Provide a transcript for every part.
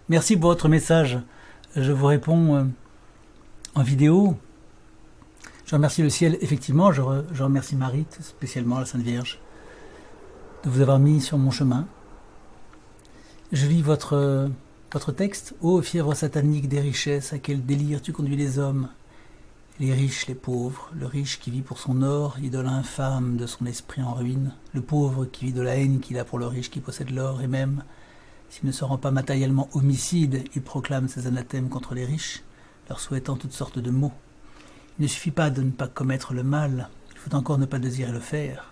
Merci pour votre message. Je vous réponds en vidéo. Je remercie le ciel, effectivement. Je remercie Marie, spécialement la Sainte Vierge, de vous avoir mis sur mon chemin. Je lis votre texte. Ô fièvre satanique des richesses, à quel délire tu conduis les hommes, les riches, les pauvres, le riche qui vit pour son or, idole infâme de son esprit en ruine, le pauvre qui vit de la haine qu'il a pour le riche qui possède l'or, et même, s'il ne se rend pas matériellement homicide, il proclame ses anathèmes contre les riches, leur souhaitant toutes sortes de maux. Il ne suffit pas de ne pas commettre le mal, il faut encore ne pas désirer le faire.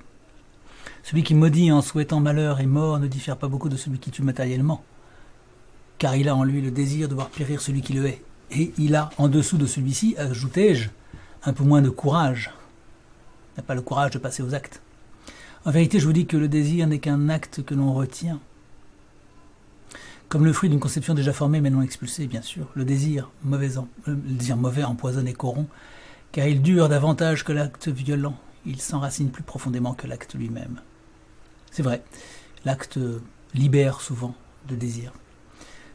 Celui qui maudit en souhaitant malheur et mort ne diffère pas beaucoup de celui qui tue matériellement, car il a en lui le désir de voir périr celui qui le hait. Et il a, en dessous de celui-ci, ajoutai-je, un peu moins de courage. Il n'a pas le courage de passer aux actes. En vérité, je vous dis que le désir n'est qu'un acte que l'on retient. Comme le fruit d'une conception déjà formée mais non expulsée, bien sûr, le désir mauvais empoisonne et corrompt, car il dure davantage que l'acte violent. Il s'enracine plus profondément que l'acte lui-même. C'est vrai, l'acte libère souvent de désir.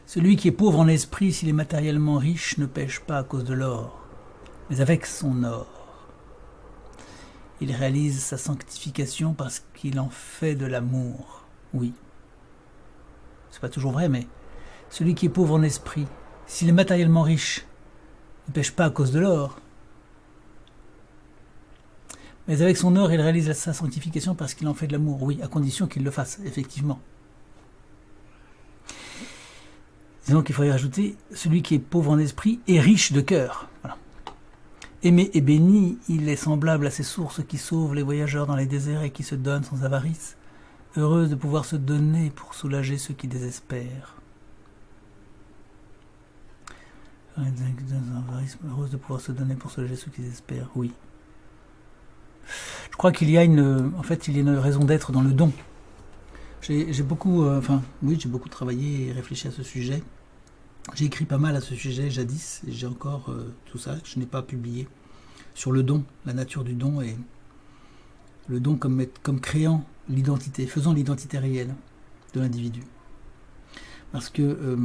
Celui qui est pauvre en esprit, s'il est matériellement riche, ne pêche pas à cause de l'or, mais avec son or. Il réalise sa sanctification parce qu'il en fait de l'amour. Oui. C'est pas toujours vrai, mais celui qui est pauvre en esprit, s'il est matériellement riche, ne pêche pas à cause de l'or, mais avec son or, il réalise sa sanctification parce qu'il en fait de l'amour. Oui, à condition qu'il le fasse, effectivement. Disons qu'il faudrait rajouter celui qui est pauvre en esprit et riche de cœur. Voilà. Aimé et béni, il est semblable à ces sources qui sauvent les voyageurs dans les déserts et qui se donnent sans avarice, heureuse de pouvoir se donner pour soulager ceux qui désespèrent. Heureuse de pouvoir se donner pour soulager ceux qui désespèrent, oui. Je crois qu'il y a une raison d'être dans le don. J'ai beaucoup travaillé et réfléchi à ce sujet. J'ai écrit pas mal à ce sujet jadis, et j'ai encore tout ça que je n'ai pas publié, sur le don, la nature du don, et le don comme créant l'identité, faisant l'identité réelle de l'individu. Parce que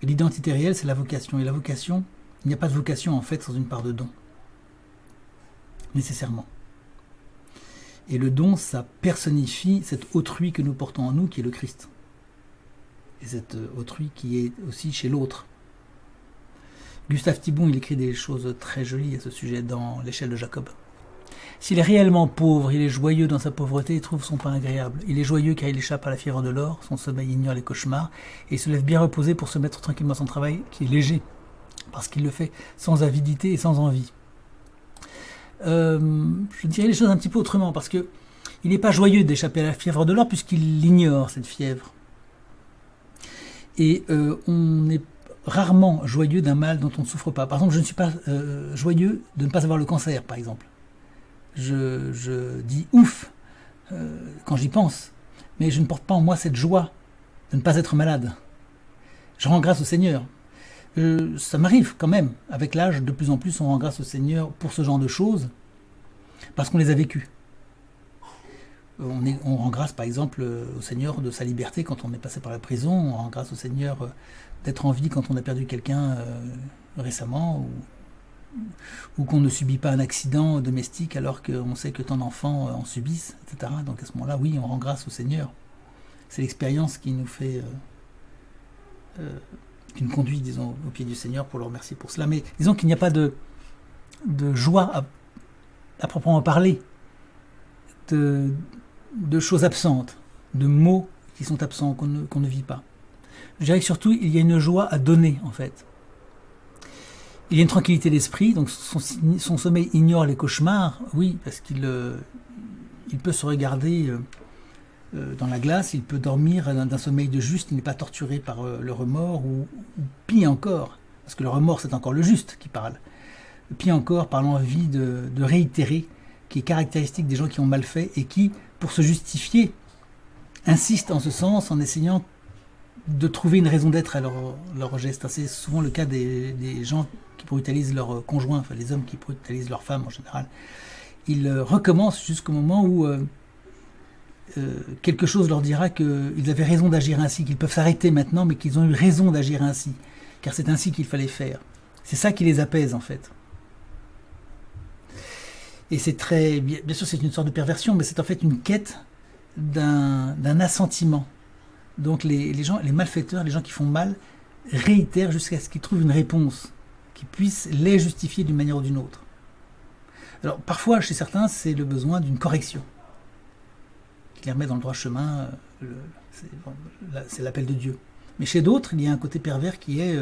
l'identité réelle, c'est la vocation, et la vocation, il n'y a pas de vocation en fait sans une part de don, nécessairement. Et le don, ça personnifie cet autrui que nous portons en nous, qui est le Christ. Et cet autrui qui est aussi chez l'autre. Gustave Thibon, il écrit des choses très jolies à ce sujet dans l'échelle de Jacob. S'il est réellement pauvre, il est joyeux dans sa pauvreté et trouve son pain agréable. Il est joyeux car il échappe à la fièvre de l'or, son sommeil ignore les cauchemars, et il se lève bien reposé pour se mettre tranquillement à son travail, qui est léger, parce qu'il le fait sans avidité et sans envie. Je dirais les choses un petit peu autrement, parce que il n'est pas joyeux d'échapper à la fièvre de l'or, puisqu'il ignore cette fièvre. Et on est rarement joyeux d'un mal dont on ne souffre pas. Par exemple, je ne suis pas joyeux de ne pas avoir le cancer, par exemple. Je dis ouf quand j'y pense, mais je ne porte pas en moi cette joie de ne pas être malade. Je rends grâce au Seigneur. Ça m'arrive quand même, avec l'âge, de plus en plus, on rend grâce au Seigneur pour ce genre de choses, parce qu'on les a vécues. On rend grâce, par exemple, au Seigneur de sa liberté quand on est passé par la prison, on rend grâce au Seigneur d'être en vie quand on a perdu quelqu'un récemment, ou qu'on ne subit pas un accident domestique alors qu'on sait que tant d'enfants en subissent, etc. Donc à ce moment-là, oui, on rend grâce au Seigneur. C'est l'expérience qui nous fait... qui nous conduit, disons, au pied du Seigneur pour le remercier pour cela. Mais disons qu'il n'y a pas de joie à proprement parler, de choses absentes, de mots qui sont absents, qu'on ne vit pas. Je dirais que surtout, il y a une joie à donner, en fait. Il y a une tranquillité d'esprit, donc son sommeil ignore les cauchemars, oui, parce qu'il peut se regarder dans la glace, il peut dormir d'un sommeil de juste, il n'est pas torturé par le remords, ou pire encore, parce que le remords, c'est encore le juste qui parle, pire encore par l'envie de réitérer, qui est caractéristique des gens qui ont mal fait, et qui, pour se justifier, insistent en ce sens, en essayant de trouver une raison d'être à leur geste. C'est souvent le cas des gens qui brutalisent leurs conjoints, enfin les hommes qui brutalisent leurs femmes en général. Ils recommencent jusqu'au moment où quelque chose leur dira qu'ils avaient raison d'agir ainsi, qu'ils peuvent s'arrêter maintenant, mais qu'ils ont eu raison d'agir ainsi, car c'est ainsi qu'il fallait faire. C'est ça qui les apaise, en fait. Et c'est très... Bien sûr, c'est une sorte de perversion, mais c'est en fait une quête d'un assentiment. Donc les gens, les malfaiteurs, les gens qui font mal, réitèrent jusqu'à ce qu'ils trouvent une réponse qui puisse les justifier d'une manière ou d'une autre. Alors, parfois, chez certains, c'est le besoin d'une correction qui les remet dans le droit chemin, c'est l'appel de Dieu. Mais chez d'autres, il y a un côté pervers qui est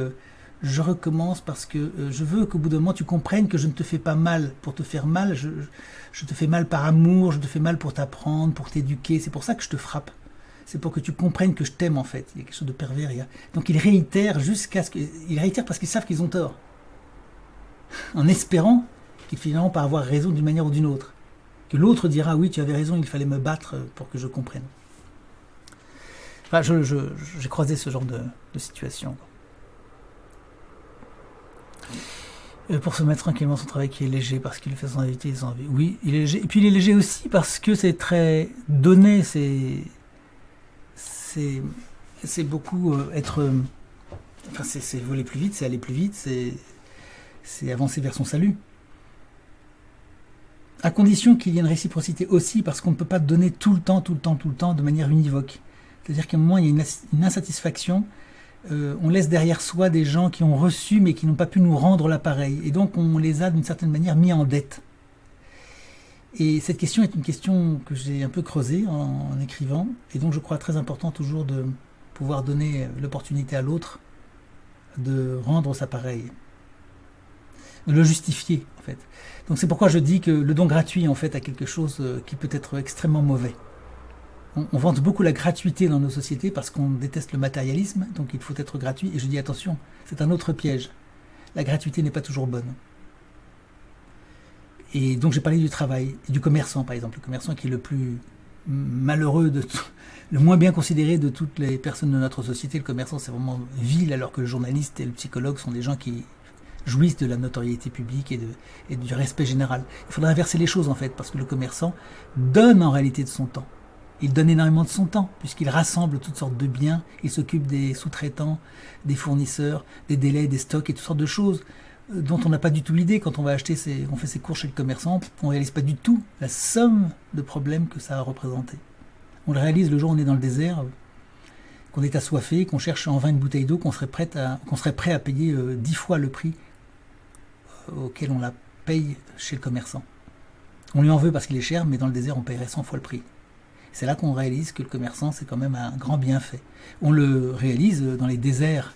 je recommence parce que je veux qu'au bout d'un moment tu comprennes que je ne te fais pas mal pour te faire mal, je te fais mal par amour, je te fais mal pour t'apprendre, pour t'éduquer, c'est pour ça que je te frappe. C'est pour que tu comprennes que je t'aime en fait. Il y a quelque chose de pervers. Donc ils réitèrent jusqu'à ce qu'ils réitèrent parce qu'ils savent qu'ils ont tort. En espérant qu'ils finiront par avoir raison d'une manière ou d'une autre. Que l'autre dira oui tu avais raison, il fallait me battre pour que je comprenne. Enfin, j'ai croisé ce genre de situation. Pour se mettre tranquillement son travail qui est léger parce qu'il fait son invité et son envie. Oui, il est léger. Et puis il est léger aussi parce que c'est très donné, c'est beaucoup être... Enfin, c'est voler plus vite, c'est aller plus vite, c'est avancer vers son salut. À condition qu'il y ait une réciprocité aussi, parce qu'on ne peut pas donner tout le temps, de manière univoque. C'est-à-dire qu'à un moment, il y a une insatisfaction. On laisse derrière soi des gens qui ont reçu, mais qui n'ont pas pu nous rendre l'appareil. Et donc, on les a d'une certaine manière mis en dette. Et cette question est une question que j'ai un peu creusée en écrivant. Et donc, je crois très important toujours de pouvoir donner l'opportunité à l'autre de rendre sa pareille. De le justifier, en fait. Donc c'est pourquoi je dis que le don gratuit, en fait, a quelque chose qui peut être extrêmement mauvais. On vante beaucoup la gratuité dans nos sociétés parce qu'on déteste le matérialisme, donc il faut être gratuit. Et je dis attention, c'est un autre piège. La gratuité n'est pas toujours bonne. Et donc j'ai parlé du travail, et du commerçant, par exemple. Le commerçant qui est le plus malheureux, le moins bien considéré de toutes les personnes de notre société. Le commerçant, c'est vraiment vil, alors que le journaliste et le psychologue sont des gens qui jouissent de la notoriété publique et du respect général. Il faudrait inverser les choses en fait, parce que le commerçant donne en réalité de son temps. Il donne énormément de son temps, puisqu'il rassemble toutes sortes de biens, il s'occupe des sous-traitants, des fournisseurs, des délais, des stocks et toutes sortes de choses dont on n'a pas du tout l'idée quand on va acheter, on fait ses courses chez le commerçant, on ne réalise pas du tout la somme de problèmes que ça a représenté. On le réalise le jour où on est dans le désert, qu'on est assoiffé, qu'on cherche en vain une bouteille d'eau, qu'on serait prêt à payer 10 fois le prix auquel on la paye chez le commerçant. On lui en veut parce qu'il est cher, mais dans le désert, on paierait 100 fois le prix. C'est là qu'on réalise que le commerçant, c'est quand même un grand bienfait. On le réalise dans les déserts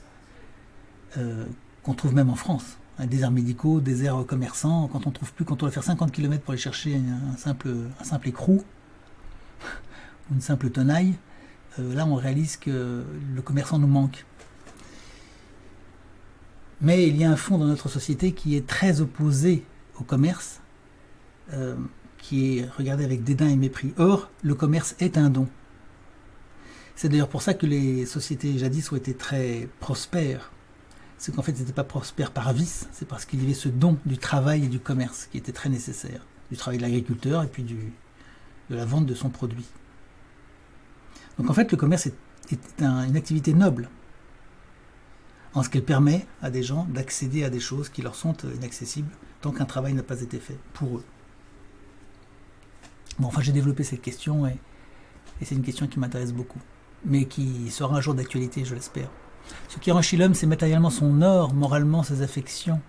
qu'on trouve même en France. Un désert médicaux, déserts commerçants, quand on doit faire 50 km pour aller chercher un simple écrou, ou une simple tenaille, là on réalise que le commerçant nous manque. Mais il y a un fond dans notre société qui est très opposé au commerce, qui est regardé avec dédain et mépris. Or, le commerce est un don. C'est d'ailleurs pour ça que les sociétés jadis ont été très prospères. C'est qu'en fait, c'était pas prospère par vice, c'est parce qu'il y avait ce don du travail et du commerce qui était très nécessaire. Du travail de l'agriculteur et puis de la vente de son produit. Donc en fait, le commerce est une activité noble, en ce qu'elle permet à des gens d'accéder à des choses qui leur sont inaccessibles tant qu'un travail n'a pas été fait pour eux. Bon, enfin, j'ai développé cette question et c'est une question qui m'intéresse beaucoup, mais qui sera un jour d'actualité, je l'espère. Ce qui enrichit l'homme, c'est matériellement son or, moralement ses affections.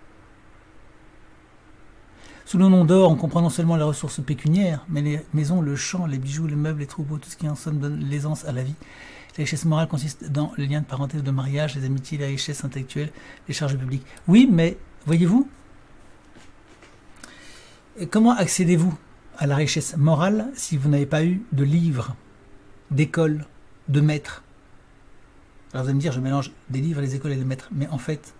Sous le nom d'or, on comprend non seulement les ressources pécuniaires, mais les maisons, le champ, les bijoux, les meubles, les troupeaux, tout ce qui en somme donne l'aisance à la vie. La richesse morale consiste dans les liens de parenté, de mariage, les amitiés, les richesses intellectuelles, les charges publiques. Oui, mais voyez-vous, comment accédez-vous à la richesse morale si vous n'avez pas eu de livres, d'écoles, de maîtres? Alors vous allez me dire, je mélange des livres, les écoles et les maîtres. Mais en fait,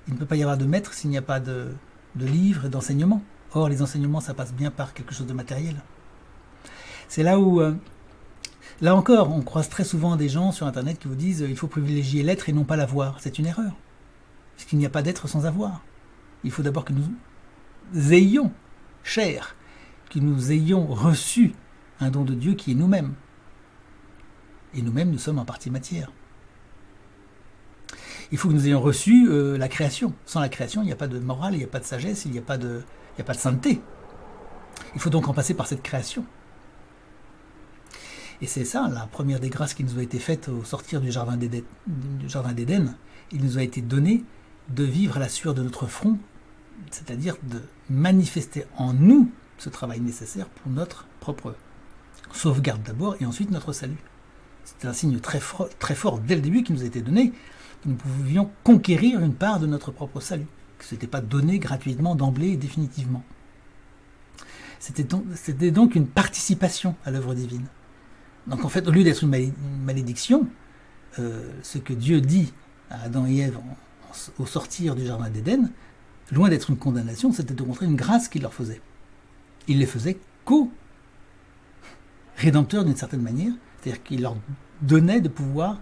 il ne peut pas y avoir de maître s'il n'y a pas de livres et d'enseignements. Or, les enseignements, ça passe bien par quelque chose de matériel. C'est là où, là encore, on croise très souvent des gens sur Internet qui vous disent il faut privilégier l'être et non pas l'avoir. C'est une erreur. Parce qu'il n'y a pas d'être sans avoir. Il faut d'abord que nous ayons chair, que nous ayons reçu un don de Dieu qui est nous-mêmes. Et nous-mêmes, nous sommes en partie matière. Il faut que nous ayons reçu la création. Sans la création, il n'y a pas de morale, il n'y a pas de sagesse, il n'y a pas de sainteté. Il faut donc en passer par cette création. Et c'est ça, la première des grâces qui nous a été faite au sortir du jardin d'Éden. Il nous a été donné de vivre à la sueur de notre front, c'est-à-dire de manifester en nous ce travail nécessaire pour notre propre sauvegarde d'abord et ensuite notre salut. C'est un signe très fort dès le début qui nous a été donné, que nous pouvions conquérir une part de notre propre salut, que ce n'était pas donné gratuitement d'emblée et définitivement. C'était donc une participation à l'œuvre divine. Donc en fait, au lieu d'être une malédiction, ce que Dieu dit à Adam et Ève au sortir du jardin d'Éden, loin d'être une condamnation, c'était au contraire une grâce qu'il leur faisait. Il les faisait co-rédempteurs d'une certaine manière, c'est-à-dire qu'il leur donnait de pouvoir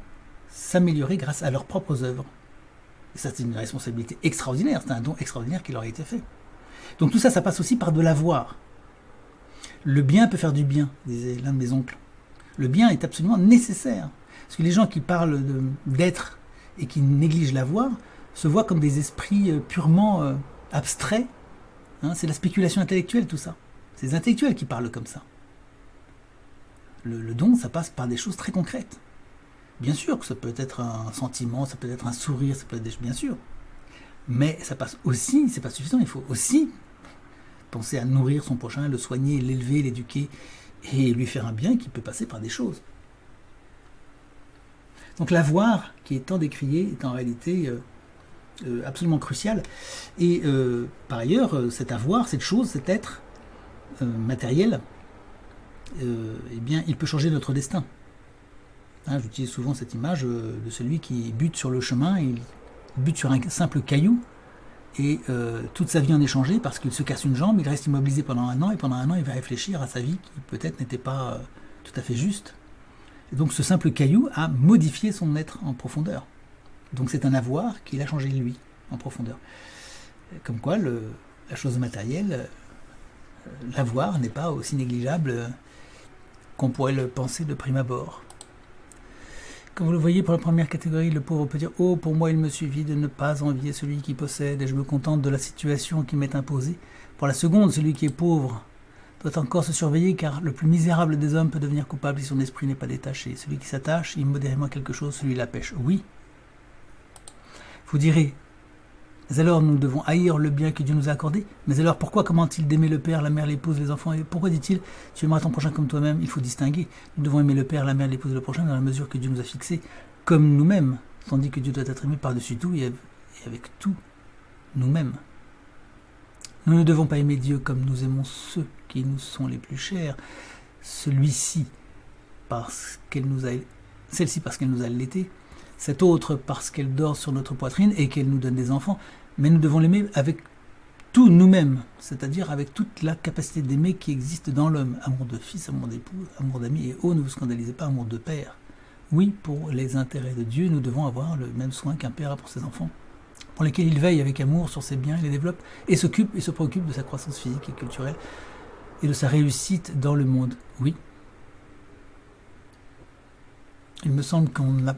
s'améliorer grâce à leurs propres œuvres. Et ça, c'est une responsabilité extraordinaire, c'est un don extraordinaire qui leur a été fait. Donc tout ça, ça passe aussi par de l'avoir. Le bien peut faire du bien, disait l'un de mes oncles. Le bien est absolument nécessaire. Parce que les gens qui parlent d'être et qui négligent l'avoir se voient comme des esprits purement abstraits. Hein, c'est la spéculation intellectuelle, tout ça. C'est les intellectuels qui parlent comme ça. Le don, ça passe par des choses très concrètes. Bien sûr que ça peut être un sentiment, ça peut être un sourire, ça peut être bien sûr. Mais ça passe aussi, c'est pas suffisant, il faut aussi penser à nourrir son prochain, le soigner, l'élever, l'éduquer et lui faire un bien qui peut passer par des choses. Donc l'avoir, qui est tant décrié, est en réalité absolument crucial. Et par ailleurs, cet avoir, cette chose, cet être matériel, eh bien, il peut changer notre destin. Hein, j'utilise souvent cette image de celui qui bute sur le chemin, il bute sur un simple caillou, et toute sa vie en est changée parce qu'il se casse une jambe, il reste immobilisé pendant 1 an, et pendant 1 an, il va réfléchir à sa vie qui peut-être n'était pas tout à fait juste. Et donc ce simple caillou a modifié son être en profondeur. Donc c'est un avoir qui l'a changé lui, en profondeur. Comme quoi, la chose matérielle, l'avoir n'est pas aussi négligeable qu'on pourrait le penser de prime abord. Comme vous le voyez, pour la première catégorie, le pauvre peut dire « Oh, pour moi, il me suffit de ne pas envier celui qui possède, et je me contente de la situation qui m'est imposée. » Pour la seconde, celui qui est pauvre doit encore se surveiller, car le plus misérable des hommes peut devenir coupable si son esprit n'est pas détaché. Celui qui s'attache immodérément à quelque chose, celui la pêche. Oui. Vous direz, mais alors nous devons haïr le bien que Dieu nous a accordé. Mais alors pourquoi commande-t-il d'aimer le père, la mère, l'épouse, les enfants? Et pourquoi dit-il tu aimeras ton prochain comme toi-même? Il faut distinguer. Nous devons aimer le père, la mère, l'épouse et le prochain dans la mesure que Dieu nous a fixé comme nous-mêmes, tandis que Dieu doit être aimé par-dessus tout et avec tout nous-mêmes. Nous ne devons pas aimer Dieu comme nous aimons ceux qui nous sont les plus chers. Celle-ci parce qu'elle nous a allaité, cette autre parce qu'elle dort sur notre poitrine et qu'elle nous donne des enfants, mais nous devons l'aimer avec tout nous-mêmes, c'est-à-dire avec toute la capacité d'aimer qui existe dans l'homme. Amour de fils, amour d'époux, amour d'amis, et oh, ne vous scandalisez pas, amour de père. Oui, pour les intérêts de Dieu, nous devons avoir le même soin qu'un père a pour ses enfants, pour lesquels il veille avec amour sur ses biens, il les développe, et s'occupe et se préoccupe de sa croissance physique et culturelle, et de sa réussite dans le monde. Oui. Il me semble qu'on a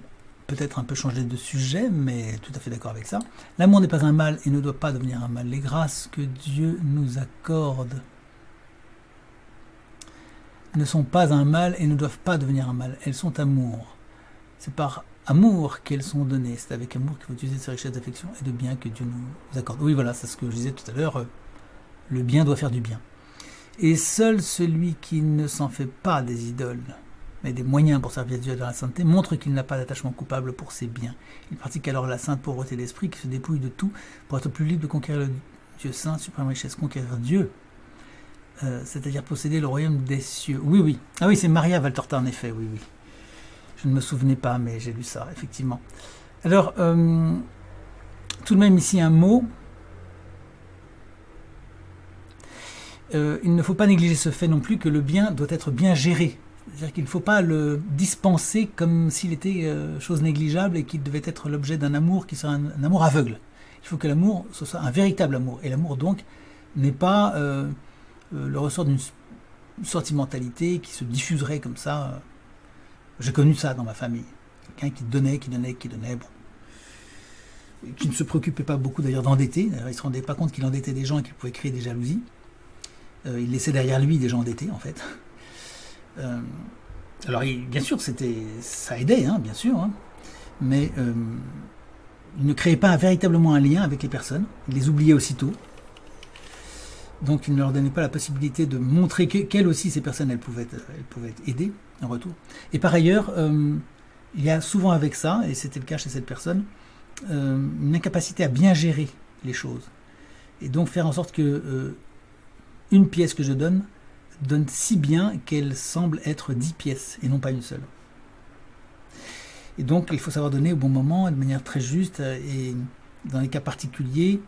peut-être un peu changé de sujet, mais tout à fait d'accord avec ça. L'amour n'est pas un mal et ne doit pas devenir un mal. Les grâces que Dieu nous accorde ne sont pas un mal et ne doivent pas devenir un mal. Elles sont amour. C'est par amour qu'elles sont données. C'est avec amour qu'il faut utiliser ces richesses d'affection et de bien que Dieu nous accorde. Oui, voilà, c'est ce que je disais tout à l'heure. Le bien doit faire du bien. Et seul celui qui ne s'en fait pas des idoles, mais des moyens pour servir Dieu dans la sainteté, montre qu'il n'a pas d'attachement coupable pour ses biens. Il pratique alors la sainte pauvreté d'esprit qui se dépouille de tout pour être plus libre de conquérir le Dieu saint, suprême richesse, conquérir Dieu, c'est-à-dire posséder le royaume des cieux. Oui, oui. Ah oui, c'est Maria Valtorta en effet, oui, oui. Je ne me souvenais pas, mais j'ai lu ça, effectivement. Alors, tout de même ici un mot. Il ne faut pas négliger ce fait non plus que le bien doit être bien géré. C'est-à-dire qu'il ne faut pas le dispenser comme s'il était chose négligeable et qu'il devait être l'objet d'un amour qui serait un amour aveugle. Il faut que l'amour, ce soit un véritable amour. Et l'amour, donc, n'est pas le ressort d'une sentimentalité qui se diffuserait comme ça J'ai connu ça dans ma famille. Quelqu'un qui donnait, bon. Qui ne se préoccupait pas beaucoup d'ailleurs d'endetter. D'ailleurs, il ne se rendait pas compte qu'il endettait des gens et qu'il pouvait créer des jalousies. Il laissait derrière lui des gens endettés, en fait. Alors, bien sûr, ça aidait, hein, bien sûr. Hein, mais il ne créait pas véritablement un lien avec les personnes. Il les oubliait aussitôt. Donc, il ne leur donnait pas la possibilité de montrer qu'elles aussi, ces personnes, elles pouvaient aider en retour. Et par ailleurs, il y a souvent avec ça, et c'était le cas chez cette personne, une incapacité à bien gérer les choses. Et donc faire en sorte que une pièce que je donne si bien qu'elle semble être 10 pièces et non pas une seule. Et donc il faut savoir donner au bon moment, de manière très juste, et dans les cas particuliers,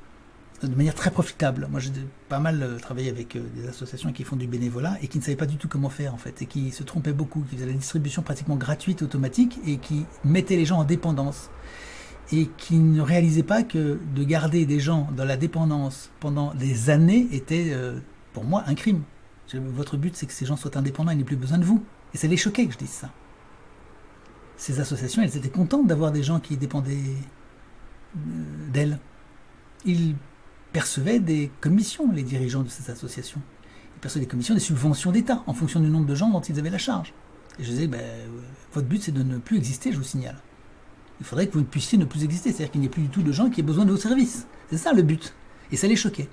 de manière très profitable. Moi, j'ai pas mal travaillé avec des associations qui font du bénévolat et qui ne savaient pas du tout comment faire, en fait, et qui se trompaient beaucoup, qui faisaient la distribution pratiquement gratuite, automatique, et qui mettaient les gens en dépendance. Et qui ne réalisaient pas que de garder des gens dans la dépendance pendant des années était, pour moi, un crime. Votre but, c'est que ces gens soient indépendants et n'aient plus besoin de vous. Et ça les choquait que je dise ça. Ces associations, elles étaient contentes d'avoir des gens qui dépendaient d'elles. Ils percevaient des commissions, les dirigeants de ces associations. Ils percevaient des commissions, des subventions d'État, en fonction du nombre de gens dont ils avaient la charge. Et je disais, votre but, c'est de ne plus exister, je vous signale. Il faudrait que vous puissiez ne plus exister, c'est-à-dire qu'il n'y ait plus du tout de gens qui aient besoin de vos services. C'est ça le but. Et ça les choquait.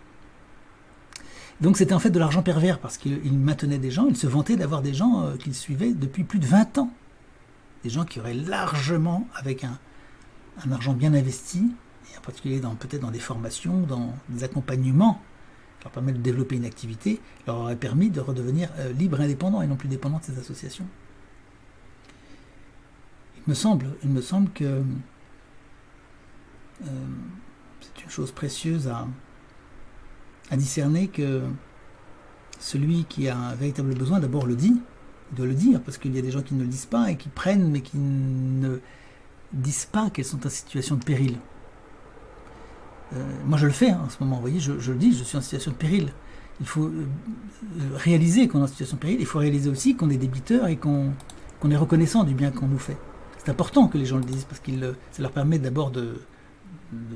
Donc c'était en fait de l'argent pervers, parce qu'ils maintenaient des gens, ils se vantaient d'avoir des gens qu'ils suivaient depuis plus de 20 ans. Des gens qui auraient largement, avec un argent bien investi, et en particulier peut-être dans des formations, dans des accompagnements, qui leur permettent de développer une activité, leur aurait permis de redevenir libres et indépendants et non plus dépendants de ces associations. Il me semble que c'est une chose précieuse à discerner, que celui qui a un véritable besoin, d'abord le dit, il doit le dire, parce qu'il y a des gens qui ne le disent pas et qui prennent, mais qui ne disent pas qu'elles sont en situation de péril. Moi je le fais en ce moment, vous voyez, je le dis, je suis en situation de péril. Il faut réaliser qu'on est en situation de péril, il faut réaliser aussi qu'on est débiteur et qu'on est reconnaissant du bien qu'on nous fait. C'est important que les gens le disent, parce que ça leur permet d'abord de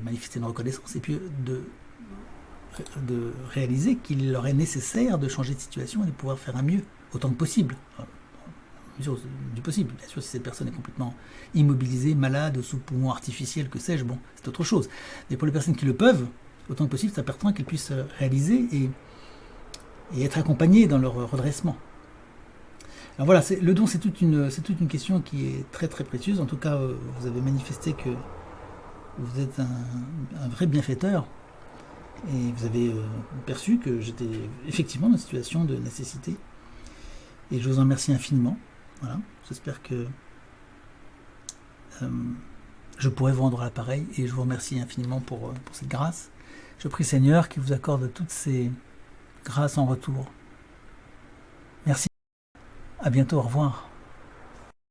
manifester une reconnaissance, et puis de réaliser qu'il leur est nécessaire de changer de situation et de pouvoir faire un mieux, autant que possible. Mesure du possible. Bien sûr, si cette personne est complètement immobilisée, malade, sous poumon artificiel, que sais-je, bon, c'est autre chose. Mais pour les personnes qui le peuvent, autant que possible, c'est important qu'elles puissent réaliser et être accompagnées dans leur redressement. Alors voilà, le don, c'est toute une question qui est très très précieuse. En tout cas, vous avez manifesté que vous êtes un vrai bienfaiteur, et vous avez perçu que j'étais effectivement dans une situation de nécessité. Et je vous en remercie infiniment. Voilà, j'espère que je pourrai vous rendre l'appareil, et je vous remercie infiniment pour cette grâce. Je prie Seigneur qu'il vous accorde toutes ces grâces en retour. Merci. À bientôt, au revoir.